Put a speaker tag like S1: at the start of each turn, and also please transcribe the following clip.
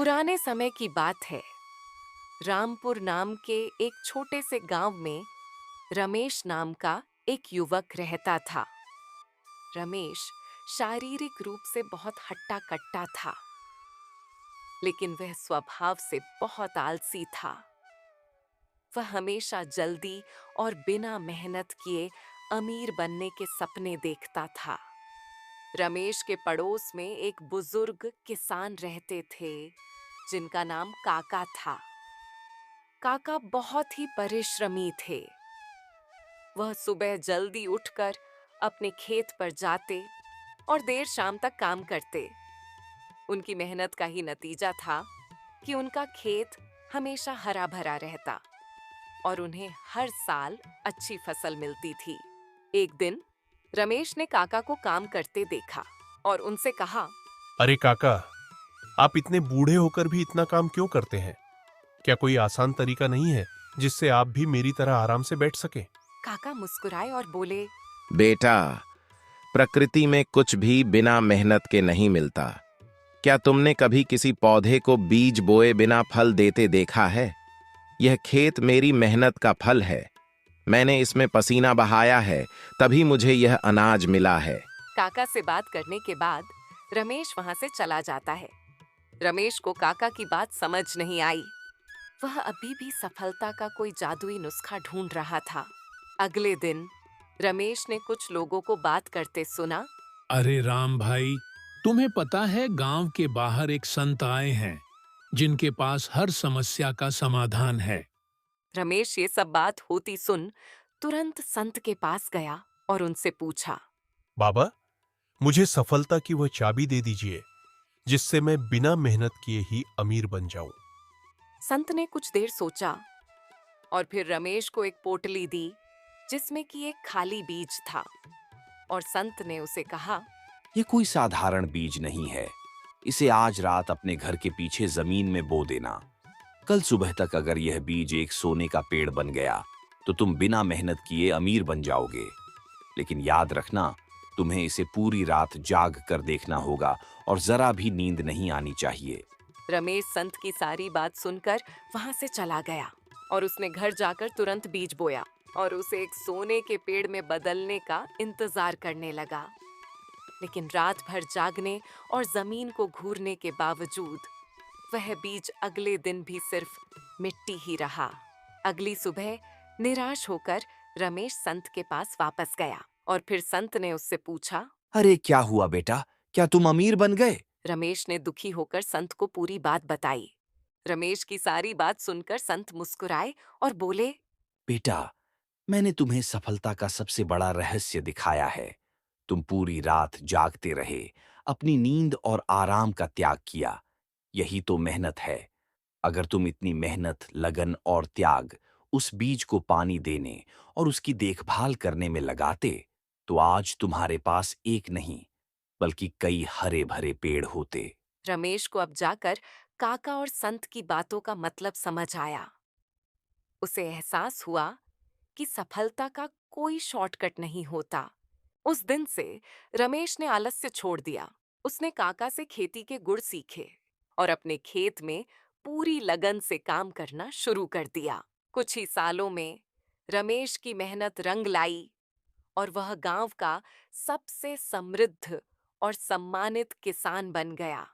S1: पुराने समय की बात है। रामपुर नाम के एक छोटे से गांव में रमेश नाम का एक युवक रहता था। रमेश शारीरिक रूप से बहुत हट्टा कट्टा था, लेकिन वह स्वभाव से बहुत आलसी था। वह हमेशा जल्दी और बिना मेहनत किए अमीर बनने के सपने देखता था। रमेश के पड़ोस में एक बुजुर्ग किसान रहते थे, जिनका नाम काका था। काका बहुत ही परिश्रमी थे। वह सुबह जल्दी उठकर अपने खेत पर जाते और देर शाम तक काम करते। उनकी मेहनत का ही नतीजा था कि उनका खेत हमेशा हरा भरा रहता और उन्हें हर साल अच्छी फसल मिलती थी। एक दिन रमेश ने काका को काम करते देखा और उनसे कहा,
S2: अरे काका, आप इतने बूढ़े होकर भी इतना काम क्यों करते हैं? क्या कोई आसान तरीका नहीं है जिससे आप भी मेरी तरह आराम से बैठ सके?
S1: काका मुस्कुराए और बोले,
S3: बेटा, प्रकृति में कुछ भी बिना मेहनत के नहीं मिलता। क्या तुमने कभी किसी पौधे को बीज बोए बिना फल देते देखा है? यह खेत मेरी मेहनत का फल है। मैंने इसमें पसीना बहाया है, तभी मुझे यह अनाज मिला है।
S1: काका से बात करने के बाद रमेश वहां से चला जाता है। रमेश को काका की बात समझ नहीं आई। वह अभी भी सफलता का कोई जादुई नुस्खा ढूंढ रहा था। अगले दिन रमेश ने कुछ लोगों को बात करते सुना।
S4: अरे राम भाई, तुम्हें पता है गांव के बाहर एक संत आए हैं जिनके पास हर समस्या का समाधान है।
S1: रमेश ये सब बात होती सुन तुरंत संत के पास गया और उनसे पूछा।
S2: बाबा, मुझे सफलता की वह चाबी दे दीजिए जिससे मैं बिना मेहनत किए ही अमीर बन जाऊं।
S1: संत ने कुछ देर सोचा और फिर रमेश को एक पोटली दी जिसमें कि एक खाली बीज था और संत ने उसे कहा,
S5: ये कोई साधारण बीज नहीं है। इसे आज रात अपने घर के पीछे जमीन में बो देना। कल सुबह तक अगर यह बीज एक सोने का पेड़ बन गया तो तुम बिना मेहनत किए अमीर बन जाओगे। लेकिन याद रखना, तुम्हें इसे पूरी रात जाग कर देखना होगा और जरा भी नींद नहीं आनी चाहिए।
S1: रमेश संत की सारी बात सुनकर वहां से चला गया और उसने घर जाकर तुरंत बीज बोया और उसे एक सोने के पेड़ में बदलने का इंतजार करने लगा। लेकिन रात भर जागने और जमीन को घूरने के बावजूद वह बीज अगले दिन भी सिर्फ मिट्टी ही रहा। अगली सुबह निराश होकर रमेश संत के पास वापस गया और फिर संत ने उससे पूछा।
S5: अरे क्या हुआ बेटा, क्या तुम अमीर बन गए?
S1: रमेश ने दुखी होकर संत को पूरी बात बताई। रमेश की सारी बात सुनकर संत मुस्कुराए और बोले,
S5: बेटा, मैंने तुम्हें सफलता का सबसे बड़ा रहस्य दिखाया है। तुम पूरी रात जागते रहे, अपनी नींद और आराम का त्याग किया। यही तो मेहनत है। अगर तुम इतनी मेहनत, लगन और त्याग उस बीज को पानी देने और उसकी देखभाल करने में लगाते, तो आज तुम्हारे पास एक नहीं बल्कि कई हरे भरे पेड़ होते।
S1: रमेश को अब जाकर काका और संत की बातों का मतलब समझ आया। उसे एहसास हुआ कि सफलता का कोई शॉर्टकट नहीं होता। उस दिन से रमेश ने आलस्य छोड़ दिया। उसने काका से खेती के गुर सीखे और अपने खेत में पूरी लगन से काम करना शुरू कर दिया। कुछ ही सालों में रमेश की मेहनत रंग लाई और वह गांव का सबसे समृद्ध और सम्मानित किसान बन गया।